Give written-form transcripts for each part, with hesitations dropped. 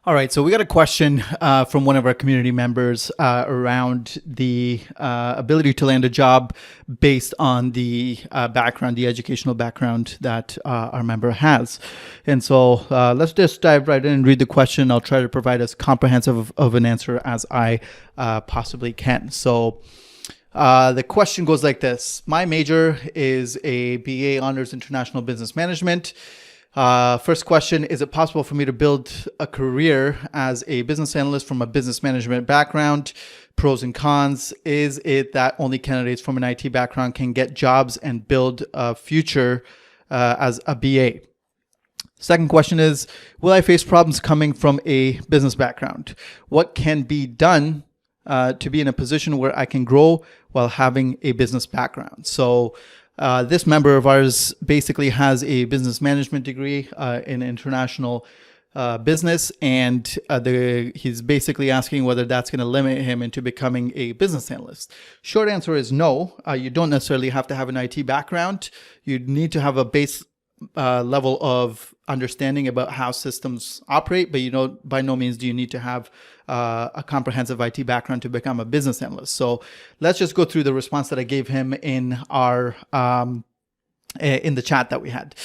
All right, so we got a question from one of our community members around the ability to land a job based on the background, the educational background that our member has. And so let's just dive right in and read the question. I'll try to provide as comprehensive of an answer as I possibly can. So the question goes like this. My major is a BA Honors International Business Management. First question, is it possible for me to build a career as a business analyst from a business management background? Pros and cons. Is it that only candidates from an IT background can get jobs and build a future as a BA? Second question is, will I face problems coming from a business background? What can be done to be in a position where I can grow while having a business background? So this member of ours basically has a business management degree in international business, and he's basically asking whether that's going to limit him into becoming a business analyst. Short answer is no. You don't necessarily have to have an IT background. You need to have a base level of understanding about how systems operate, but by no means do you need to have a comprehensive IT background to become a business analyst. So let's just go through the response that I gave him in our in the chat that we had.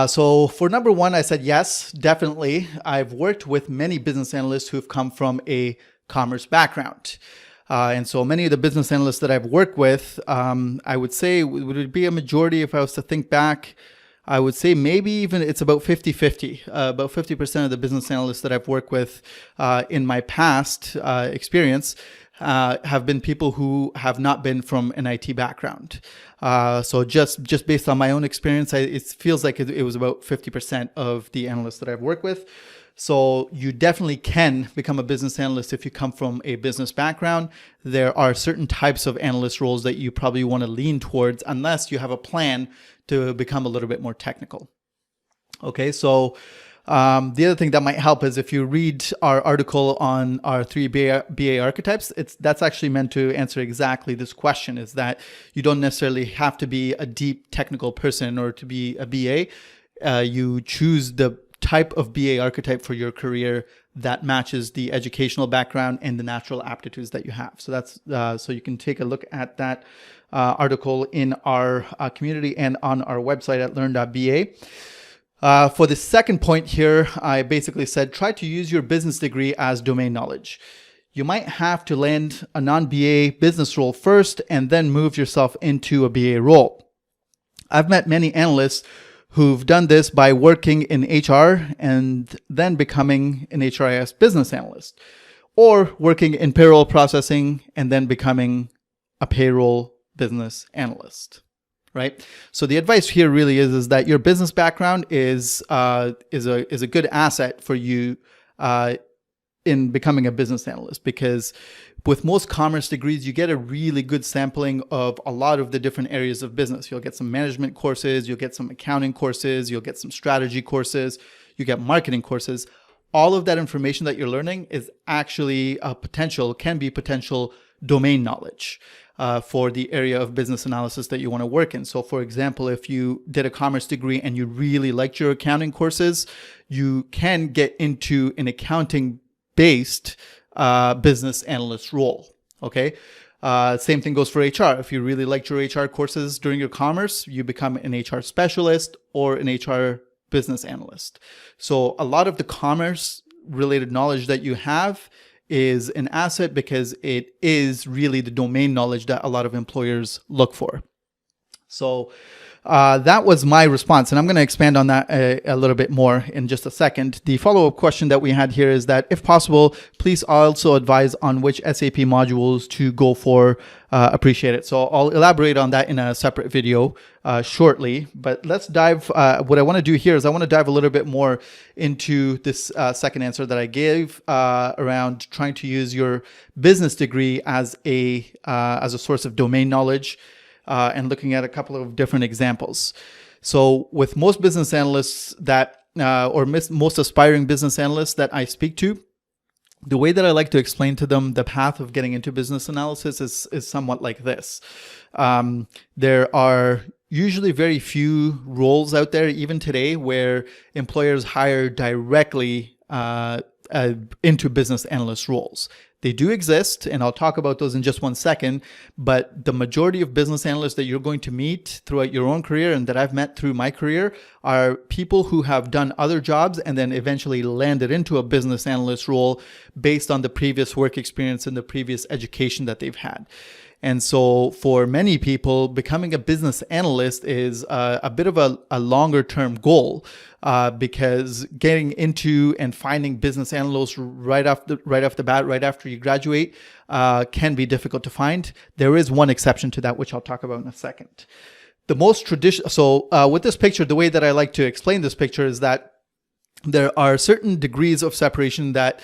So for number one, I said yes, definitely. I've worked with many business analysts who've come from a commerce background. And so many of the business analysts that I've worked with, I would say, would it be a majority if I was to think back? I would say maybe even it's about 50-50. About 50% of the business analysts that I've worked with in my past experience have been people who have not been from an IT background. So just based on my own experience, it feels like it was about 50% of the analysts that I've worked with. So you definitely can become a business analyst if you come from a business background. There are certain types of analyst roles that you probably want to lean towards unless you have a plan to become a little bit more technical. Okay, so the other thing that might help is if you read our article on our three BA archetypes, that's actually meant to answer exactly this question, is that you don't necessarily have to be a deep technical person in order to be a BA. You choose the type of BA archetype for your career that matches the educational background and the natural aptitudes that you have. So that's so you can take a look at that article in our community and on our website at learn.ba. For the second point here, I basically said, try to use your business degree as domain knowledge. You might have to land a non-BA business role first and then move yourself into a BA role. I've met many analysts who've done this by working in HR and then becoming an HRIS business analyst, or working in payroll processing and then becoming a payroll business analyst, right? So the advice here really is that your business background is a good asset for you in becoming a business analyst, because with most commerce degrees, you get a really good sampling of a lot of the different areas of business. You'll get some management courses, you'll get some accounting courses, you'll get some strategy courses, you get marketing courses. All of that information that you're learning is actually can be potential domain knowledge for the area of business analysis that you want to work in. So for example, if you did a commerce degree and you really liked your accounting courses, you can get into an accounting-based business analyst role. Okay. Same thing goes for HR. If you really liked your HR courses during your commerce, you become an HR specialist or an HR business analyst. So a lot of the commerce related knowledge that you have is an asset because it is really the domain knowledge that a lot of employers look for. So that was my response, and I'm going to expand on that a little bit more in just a second. The follow-up question that we had here is that, if possible, please also advise on which SAP modules to go for. Appreciate it. So I'll elaborate on that in a separate video shortly, but let's dive. What I want to do here is I want to dive a little bit more into this second answer that I gave around trying to use your business degree as a source of domain knowledge. And looking at a couple of different examples. So with most business analysts most aspiring business analysts that I speak to, the way that I like to explain to them the path of getting into business analysis is somewhat like this. There are usually very few roles out there, even today, where employers hire directly into business analyst roles. They do exist, and I'll talk about those in just one second, but the majority of business analysts that you're going to meet throughout your own career and that I've met through my career are people who have done other jobs and then eventually landed into a business analyst role based on the previous work experience and the previous education that they've had. And so for many people, becoming a business analyst is a bit of a longer term goal because getting into and finding business analysts right off the bat, right after you graduate, can be difficult to find. There is one exception to that, which I'll talk about in a second. The most traditional, so with this picture, the way that I like to explain this picture is that there are certain degrees of separation that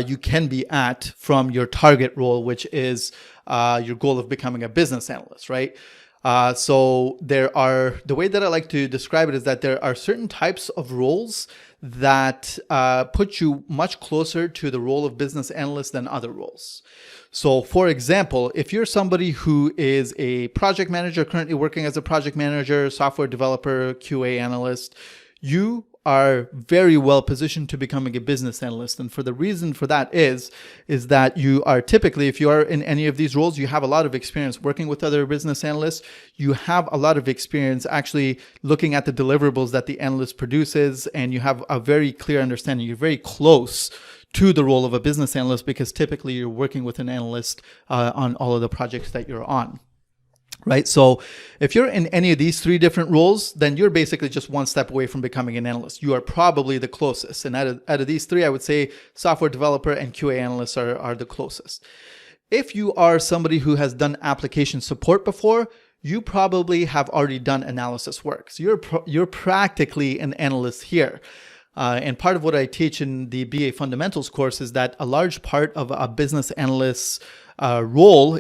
you can be at from your target role, which is your goal of becoming a business analyst, right? So the way that I like to describe it is that there are certain types of roles that put you much closer to the role of business analyst than other roles. So for example, if you're somebody who is a project manager, currently working as a project manager, software developer, QA analyst, you are very well positioned to becoming a business analyst. And for the reason for that is that you are typically, if you are in any of these roles, you have a lot of experience working with other business analysts. You have a lot of experience actually looking at the deliverables that the analyst produces, and you have a very clear understanding. You're very close to the role of a business analyst because typically you're working with an analyst on all of the projects that you're on. Right. So if you're in any of these three different roles, then you're basically just one step away from becoming an analyst. You are probably the closest. And out of these three, I would say software developer and QA analysts are the closest. If you are somebody who has done application support before, you probably have already done analysis work. So you're practically an analyst here. And part of what I teach in the BA Fundamentals course is that a large part of a business analyst's role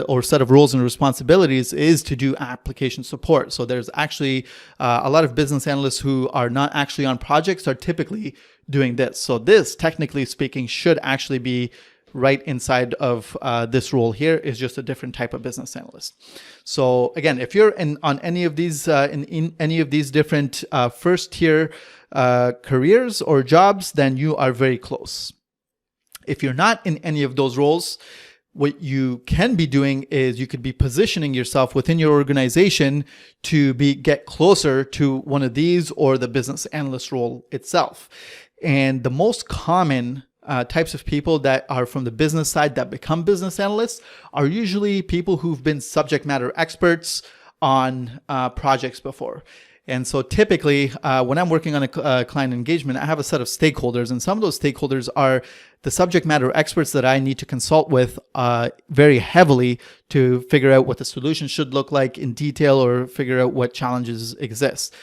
or set of roles and responsibilities is to do application support. So there's actually a lot of business analysts who are not actually on projects are typically doing this. So this, technically speaking, should actually be right inside of this role here, is just a different type of business analyst. So again, if you're on any of these in any of these different first tier careers or jobs, then you are very close. If you're not in any of those roles, what you can be doing is you could be positioning yourself within your organization to get closer to one of these or the business analyst role itself. And the most common types of people that are from the business side that become business analysts are usually people who've been subject matter experts on projects before. And so typically, when I'm working on a client engagement, I have a set of stakeholders, and some of those stakeholders are the subject matter experts that I need to consult with very heavily to figure out what the solution should look like in detail or figure out what challenges exist.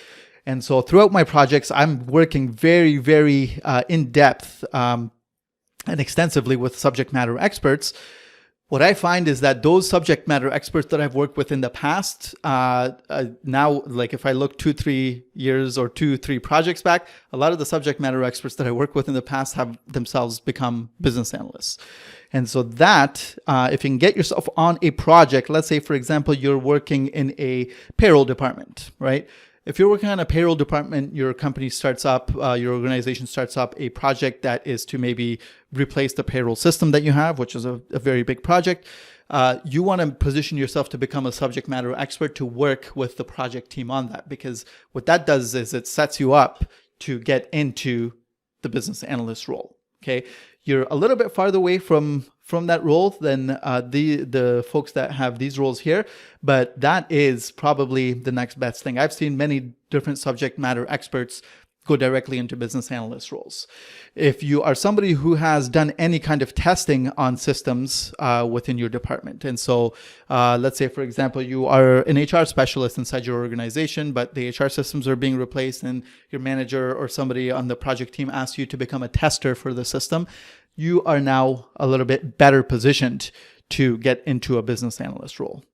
And so throughout my projects, I'm working very, very in depth and extensively with subject matter experts. What I find is that those subject matter experts that I've worked with in the past, now, like if I look 2-3 years or 2-3 projects back, a lot of the subject matter experts that I work with in the past have themselves become business analysts. And so that, if you can get yourself on a project, let's say, for example, you're working in a payroll department, right? If you're working on a payroll department, your company starts up, your organization starts up a project that is to maybe replace the payroll system that you have, which is a very big project. You want to position yourself to become a subject matter expert to work with the project team on that, because what that does is it sets you up to get into the business analyst role. Okay, you're a little bit farther away from that role than the folks that have these roles here, but that is probably the next best thing. I've seen many different subject matter experts go directly into business analyst roles. If you are somebody who has done any kind of testing on systems within your department, and so let's say, for example, you are an HR specialist inside your organization, but the HR systems are being replaced and your manager or somebody on the project team asks you to become a tester for the system, you are now a little bit better positioned to get into a business analyst role.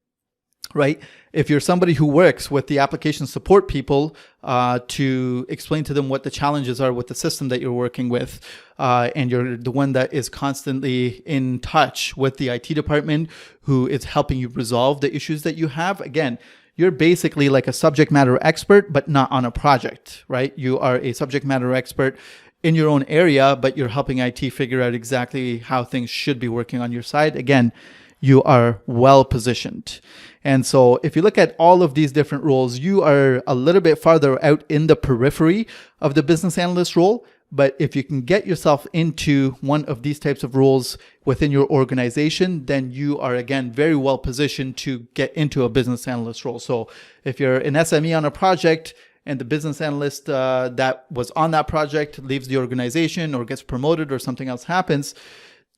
Right? If you're somebody who works with the application support people to explain to them what the challenges are with the system that you're working with, and you're the one that is constantly in touch with the IT department who is helping you resolve the issues that you have, again, you're basically like a subject matter expert, but not on a project, right? You are a subject matter expert in your own area, but you're helping IT figure out exactly how things should be working on your side, again, you are well positioned. And so if you look at all of these different roles, you are a little bit farther out in the periphery of the business analyst role. But if you can get yourself into one of these types of roles within your organization, then you are, again, very well positioned to get into a business analyst role. So if you're an SME on a project and the business analyst that was on that project leaves the organization or gets promoted or something else happens,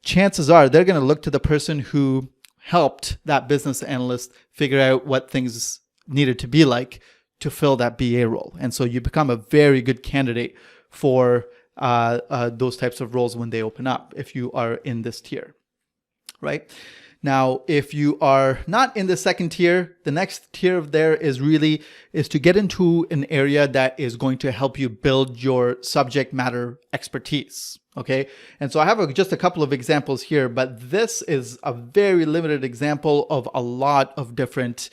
chances are they're going to look to the person who helped that business analyst figure out what things needed to be like to fill that BA role. And so you become a very good candidate for those types of roles when they open up if you are in this tier, right? Now, if you are not in the second tier, the next tier of there is to get into an area that is going to help you build your subject matter expertise. Okay. And so I have just a couple of examples here, but this is a very limited example of a lot of different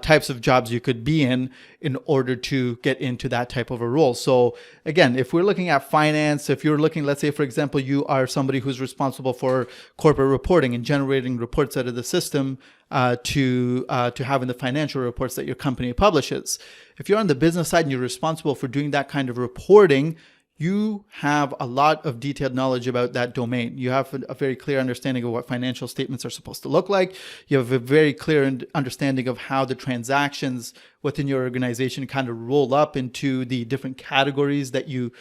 types of jobs you could be in order to get into that type of a role. So again, if we're looking at finance, if you're looking, let's say, for example, you are somebody who's responsible for corporate reporting and generating reports out of the system to having the financial reports that your company publishes. If you're on the business side and you're responsible for doing that kind of reporting, you have a lot of detailed knowledge about that domain. You have a very clear understanding of what financial statements are supposed to look like. You have a very clear understanding of how the transactions within your organization kind of roll up into the different categories that you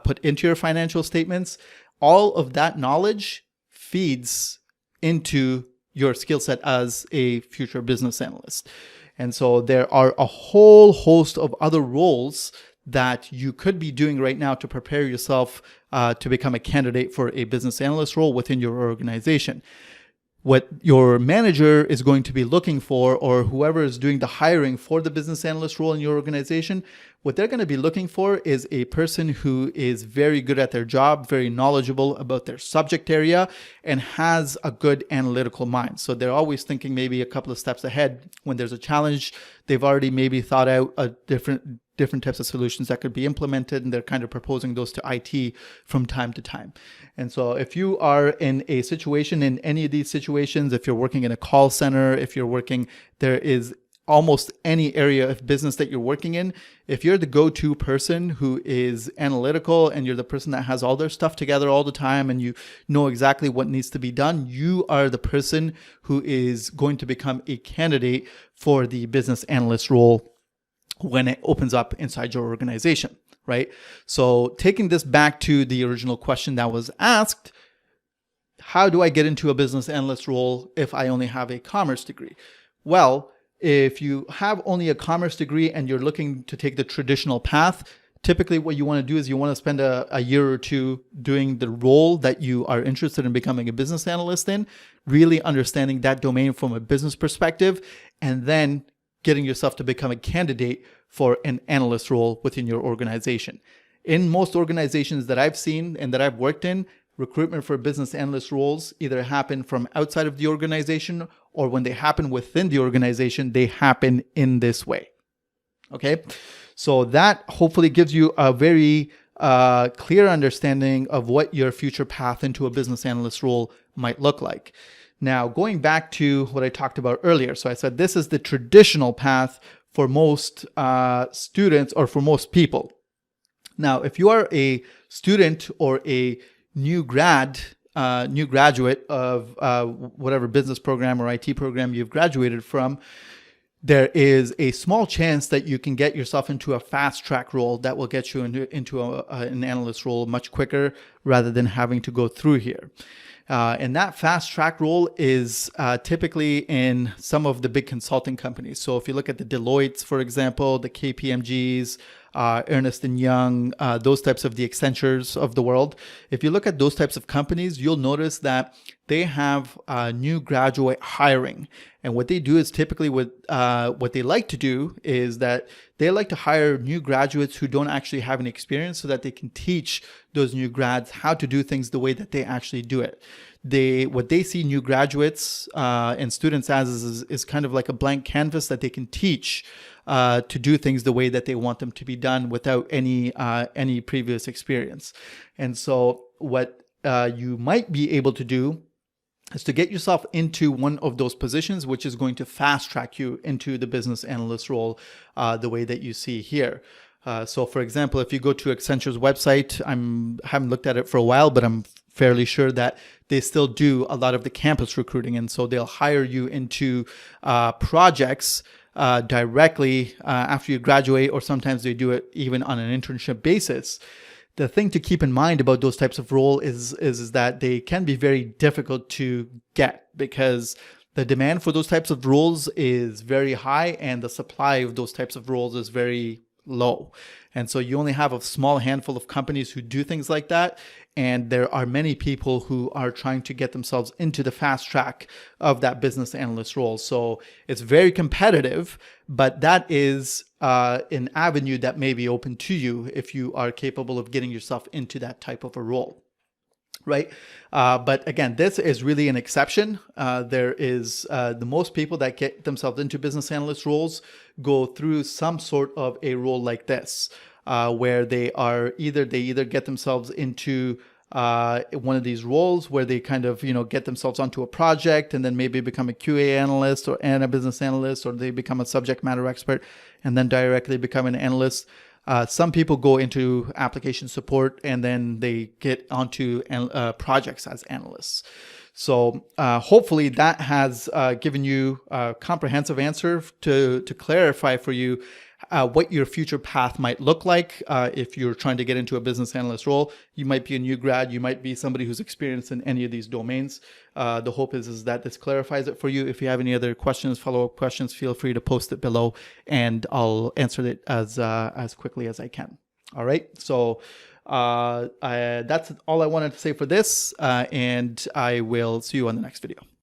put into your financial statements. All of that knowledge feeds into your skill set as a future business analyst. And so there are a whole host of other roles that you could be doing right now to prepare yourself to become a candidate for a business analyst role within your organization. What your manager is going to be looking for, or whoever is doing the hiring for the business analyst role in your organization, what they're going to be looking for is a person who is very good at their job, very knowledgeable about their subject area, and has a good analytical mind. So they're always thinking maybe a couple of steps ahead. When there's a challenge, they've already maybe thought out a different types of solutions that could be implemented, and they're kind of proposing those to IT from time to time. And so if you are in a situation, in any of these situations, if you're working in a call center, if you're working, there is almost any area of business that you're working in, if you're the go-to person who is analytical and you're the person that has all their stuff together all the time and you know exactly what needs to be done, you are the person who is going to become a candidate for the business analyst role when it opens up inside your organization, right? So taking this back to the original question that was asked, how do I get into a business analyst role if I only have a commerce degree? Well, if you have only a commerce degree and you're looking to take the traditional path, typically what you want to do is you want to spend a year or two doing the role that you are interested in becoming a business analyst in, really understanding that domain from a business perspective, and then getting yourself to become a candidate for an analyst role within your organization. In most organizations that I've seen and that I've worked in, recruitment for business analyst roles either happen from outside of the organization, or when they happen within the organization, they happen in this way. Okay, so that hopefully gives you a very clear understanding of what your future path into a business analyst role might look like. Now, going back to what I talked about earlier, so I said this is the traditional path for most students or for most people. Now, if you are a student or a new graduate of whatever business program or IT program you've graduated from, there is a small chance that you can get yourself into a fast track role that will get you into an analyst role much quicker rather than having to go through here. And that fast track role is typically in some of the big consulting companies. So if you look at the Deloittes, for example, the KPMGs, Ernst & Young, those types of the Accentures of the world. If you look at those types of companies, you'll notice that they have new graduate hiring. And what they do is typically what they like to do is that they like to hire new graduates who don't actually have any experience so that they can teach those new grads how to do things the way that they actually do it. What they see new graduates and students as is kind of like a blank canvas that they can teach to do things the way that they want them to be done without any previous experience. And so what you might be able to do is to get yourself into one of those positions, which is going to fast track you into the business analyst role the way that you see here. So for example, if you go to Accenture's website, haven't looked at it for a while, but I'm fairly sure that they still do a lot of the campus recruiting. And so they'll hire you into projects directly after you graduate, or sometimes they do it even on an internship basis. The thing to keep in mind about those types of role is that they can be very difficult to get, because the demand for those types of roles is very high and the supply of those types of roles is very low. And so you only have a small handful of companies who do things like that. And there are many people who are trying to get themselves into the fast track of that business analyst role. So it's very competitive, but that is an avenue that may be open to you if you are capable of getting yourself into that type of a role. Right. But again, this is really an exception. There is the most people that get themselves into business analyst roles go through some sort of a role like this, where they either get themselves into one of these roles where they kind of, get themselves onto a project and then maybe become a QA analyst and a business analyst, or they become a subject matter expert and then directly become an analyst. Some people go into application support and then they get onto projects as analysts. So hopefully that has given you a comprehensive answer to clarify for you what your future path might look like if you're trying to get into a business analyst role. You might be a new grad. You might be somebody who's experienced in any of these domains. The hope is that this clarifies it for you. If you have any other questions, follow-up questions, feel free to post it below and I'll answer it as quickly as I can. All right. So that's all I wanted to say for this, and I will see you on the next video.